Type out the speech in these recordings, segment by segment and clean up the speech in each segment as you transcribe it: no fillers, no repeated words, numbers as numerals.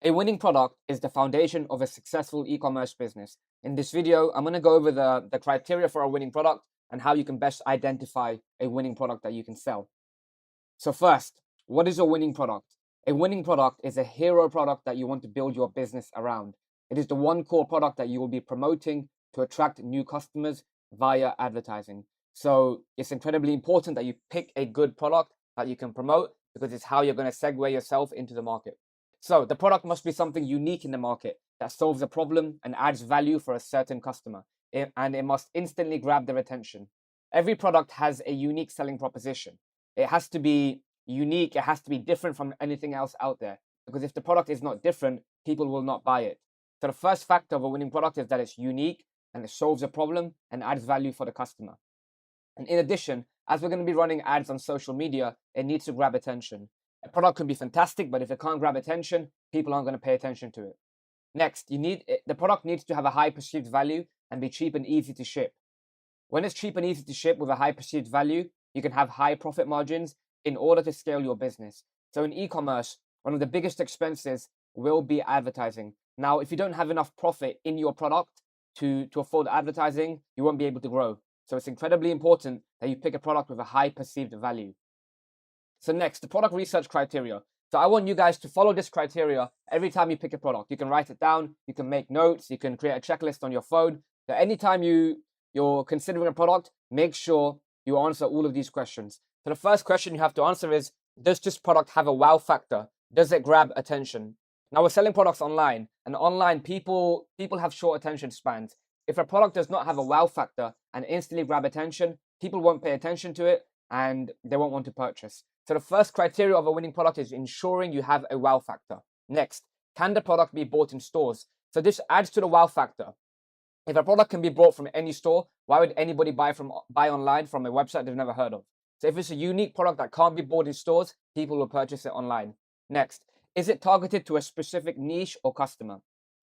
A winning product is the foundation of a successful e-commerce business. In this video, I'm going to go over the criteria for a winning product and how you can best identify a winning product that you can sell. So first, what is a winning product? A winning product is a hero product that you want to build your business around. It is the one core product that you will be promoting to attract new customers via advertising. So it's incredibly important that you pick a good product that you can promote because it's how you're going to segue yourself into the market. So the product must be something unique in the market that solves a problem and adds value for a certain customer, and it must instantly grab their attention. Every product has a unique selling proposition. It has to be unique, it has to be different from anything else out there, because if the product is not different, people will not buy it. So the first factor of a winning product is that it's unique and it solves a problem and adds value for the customer. And in addition, as we're going to be running ads on social media, it needs to grab attention. A product can be fantastic, but if it can't grab attention, people aren't going to pay attention to it. Next, the product needs to have a high perceived value and be cheap and easy to ship. When it's cheap and easy to ship with a high perceived value, you can have high profit margins in order to scale your business. So in e-commerce, one of the biggest expenses will be advertising. Now, if you don't have enough profit in your product to afford advertising, you won't be able to grow. So it's incredibly important that you pick a product with a high perceived value. So next, the product research criteria. So I want you guys to follow this criteria every time you pick a product. You can write it down, you can make notes, you can create a checklist on your phone. So anytime you're considering a product, make sure you answer all of these questions. So the first question you have to answer is, does this product have a wow factor? Does it grab attention? Now we're selling products online, and online people have short attention spans. If a product does not have a wow factor and instantly grab attention, people won't pay attention to it and they won't want to purchase. So the first criteria of a winning product is ensuring you have a wow factor. Next, can the product be bought in stores? So this adds to the wow factor. If a product can be bought from any store, why would anybody buy online from a website they've never heard of? So if it's a unique product that can't be bought in stores, people will purchase it online. Next, is it targeted to a specific niche or customer?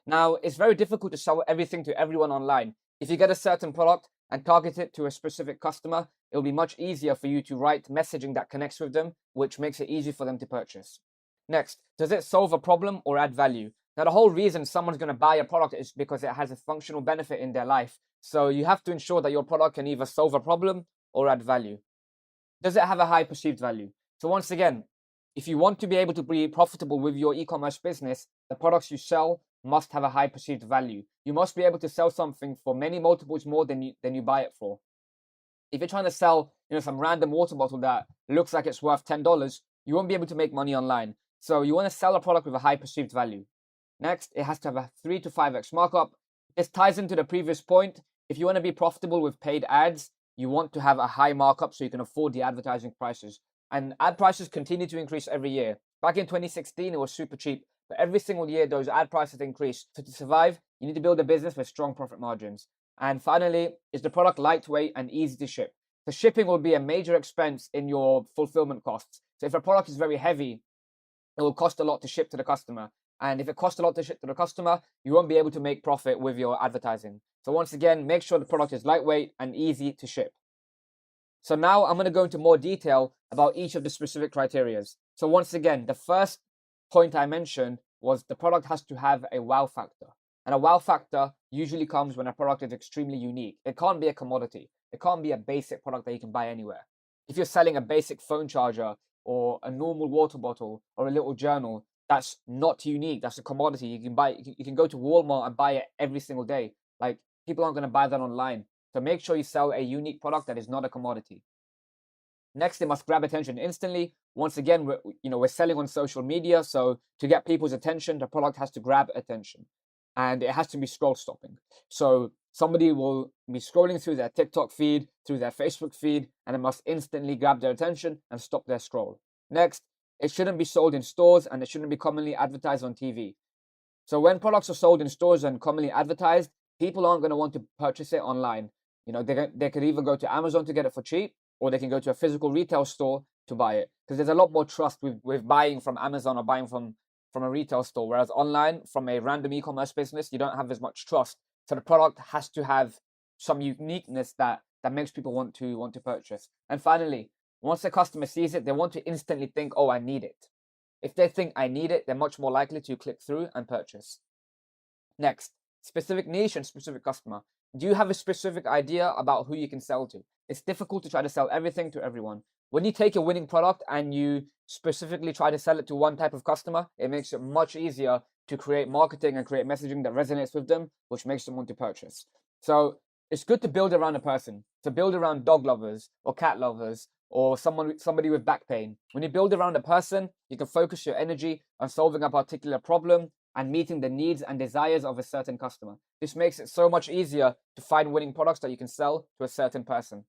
Now, it's very difficult to sell everything to everyone online. If you get a certain product and target it to a specific customer, it'll be much easier for you to write messaging that connects with them, which makes it easy for them to purchase. Next, does it solve a problem or add value? Now, the whole reason someone's going to buy a product is because it has a functional benefit in their life. So you have to ensure that your product can either solve a problem or add value. Does it have a high perceived value? So once again, if you want to be able to be profitable with your e-commerce business, the products you sell must have a high perceived value. You must be able to sell something for many multiples more than you buy it for. If you're trying to sell, some random water bottle that looks like it's worth $10, you won't be able to make money online. So you want to sell a product with a high perceived value. Next, it has to have a 3 to 5x markup. This ties into the previous point. If you want to be profitable with paid ads, you want to have a high markup so you can afford the advertising prices. And ad prices continue to increase every year. Back in 2016, it was super cheap, but every single year, those ad prices increase. So to survive, you need to build a business with strong profit margins. And finally, is the product lightweight and easy to ship? The shipping will be a major expense in your fulfillment costs. So if a product is very heavy, it will cost a lot to ship to the customer. And if it costs a lot to ship to the customer, you won't be able to make profit with your advertising. So once again, make sure the product is lightweight and easy to ship. So now I'm going to go into more detail about each of the specific criteria. So once again, the first point I mentioned was the product has to have a wow factor. And a wow factor usually comes when a product is extremely unique. It can't be a commodity. It can't be a basic product that you can buy anywhere. If you're selling a basic phone charger or a normal water bottle or a little journal, that's not unique. That's a commodity. You can go to Walmart and buy it every single day. Like, people aren't going to buy that online. So make sure you sell a unique product that is not a commodity. Next, it must grab attention instantly. Once again, we're selling on social media, so to get people's attention, the product has to grab attention, and it has to be scroll stopping. So somebody will be scrolling through their TikTok feed, through their Facebook feed, and it must instantly grab their attention and stop their scroll. Next, it shouldn't be sold in stores, and it shouldn't be commonly advertised on TV. So when products are sold in stores and commonly advertised, people aren't going to want to purchase it online. They could either go to Amazon to get it for cheap, or they can go to a physical retail store to buy it, because there's a lot more trust with buying from Amazon or buying from a retail store, whereas online, from a random e-commerce business, you don't have as much trust. So the product has to have some uniqueness that makes people want to purchase. And finally, once the customer sees it, they want to instantly think, oh, I need it. If they think I need it, they're much more likely to click through and purchase. Next, specific niche and specific customer. Do you have a specific idea about who you can sell to? It's difficult to try to sell everything to everyone. When you take a winning product and you specifically try to sell it to one type of customer, it makes it much easier to create marketing and create messaging that resonates with them, which makes them want to purchase. So it's good to build around a person, to build around dog lovers or cat lovers or somebody with back pain. When you build around a person, you can focus your energy on solving a particular problem and meeting the needs and desires of a certain customer. This makes it so much easier to find winning products that you can sell to a certain person.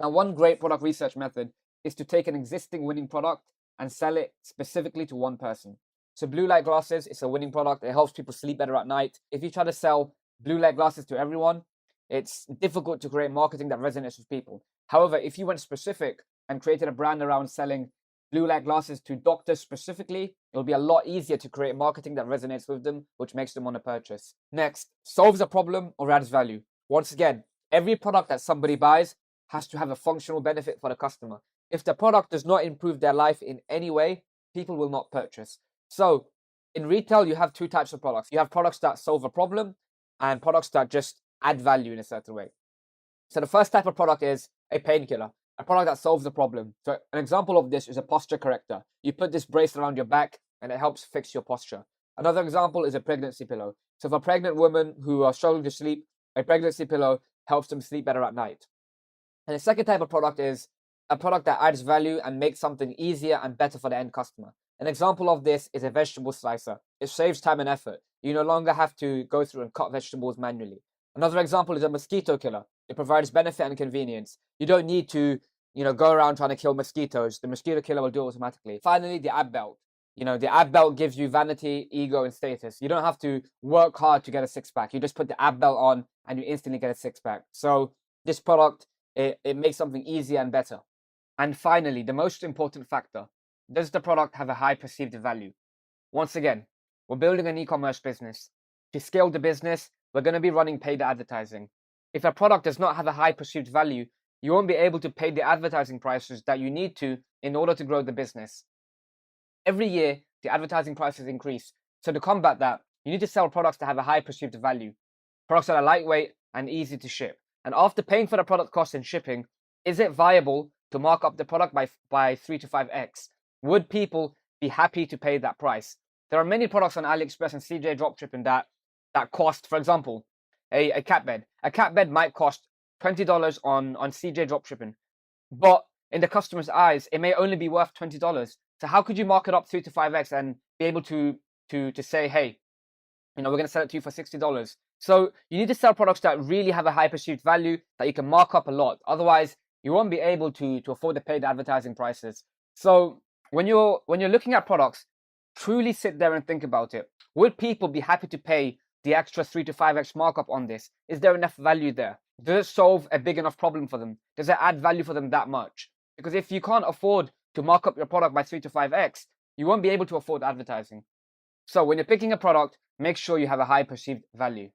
Now, one great product research method is to take an existing winning product and sell it specifically to one person. So blue light glasses is a winning product. It helps people sleep better at night. If you try to sell blue light glasses to everyone, it's difficult to create marketing that resonates with people. However, if you went specific and created a brand around selling blue light glasses to doctors specifically, it'll be a lot easier to create marketing that resonates with them, which makes them want to purchase. Next, solves a problem or adds value. Once again, every product that somebody buys has to have a functional benefit for the customer. If the product does not improve their life in any way, people will not purchase. So in retail, you have two types of products. You have products that solve a problem and products that just add value in a certain way. So the first type of product is a painkiller, a product that solves a problem. So an example of this is a posture corrector. You put this brace around your back and it helps fix your posture. Another example is a pregnancy pillow. So for pregnant women who are struggling to sleep, a pregnancy pillow helps them sleep better at night. And the second type of product is a product that adds value and makes something easier and better for the end customer. An example of this is a vegetable slicer. It saves time and effort. You no longer have to go through and cut vegetables manually. Another example is a mosquito killer. It provides benefit and convenience. You don't need to, go around trying to kill mosquitoes. The mosquito killer will do it automatically. Finally, the ab belt. The ab belt gives you vanity, ego, and status. You don't have to work hard to get a six-pack. You just put the ab belt on and you instantly get a six-pack. So this product, it makes something easier and better. And finally, the most important factor, does the product have a high perceived value? Once again, we're building an e-commerce business. To scale the business, we're going to be running paid advertising. If a product does not have a high perceived value, you won't be able to pay the advertising prices that you need to in order to grow the business. Every year, the advertising prices increase. So to combat that, you need to sell products that have a high perceived value. Products that are lightweight and easy to ship. And after paying for the product cost and shipping, is it viable to mark up the product by 3 to 5x? Would people be happy to pay that price? There are many products on AliExpress and CJ Dropshipping that cost, for example, a cat bed. A cat bed might cost $20 on CJ Dropshipping, but in the customer's eyes, it may only be worth $20. So how could you mark it up 3 to 5x and be able to say, hey, we're going to sell it to you for $60? So you need to sell products that really have a high perceived value that you can mark up a lot. Otherwise, you won't be able to afford the paid advertising prices. So when you're looking at products, truly sit there and think about it. Would people be happy to pay the extra 3 to 5x markup on this? Is there enough value there? Does it solve a big enough problem for them? Does it add value for them that much? Because if you can't afford to mark up your product by 3 to 5x, you won't be able to afford advertising. So when you're picking a product, make sure you have a high perceived value.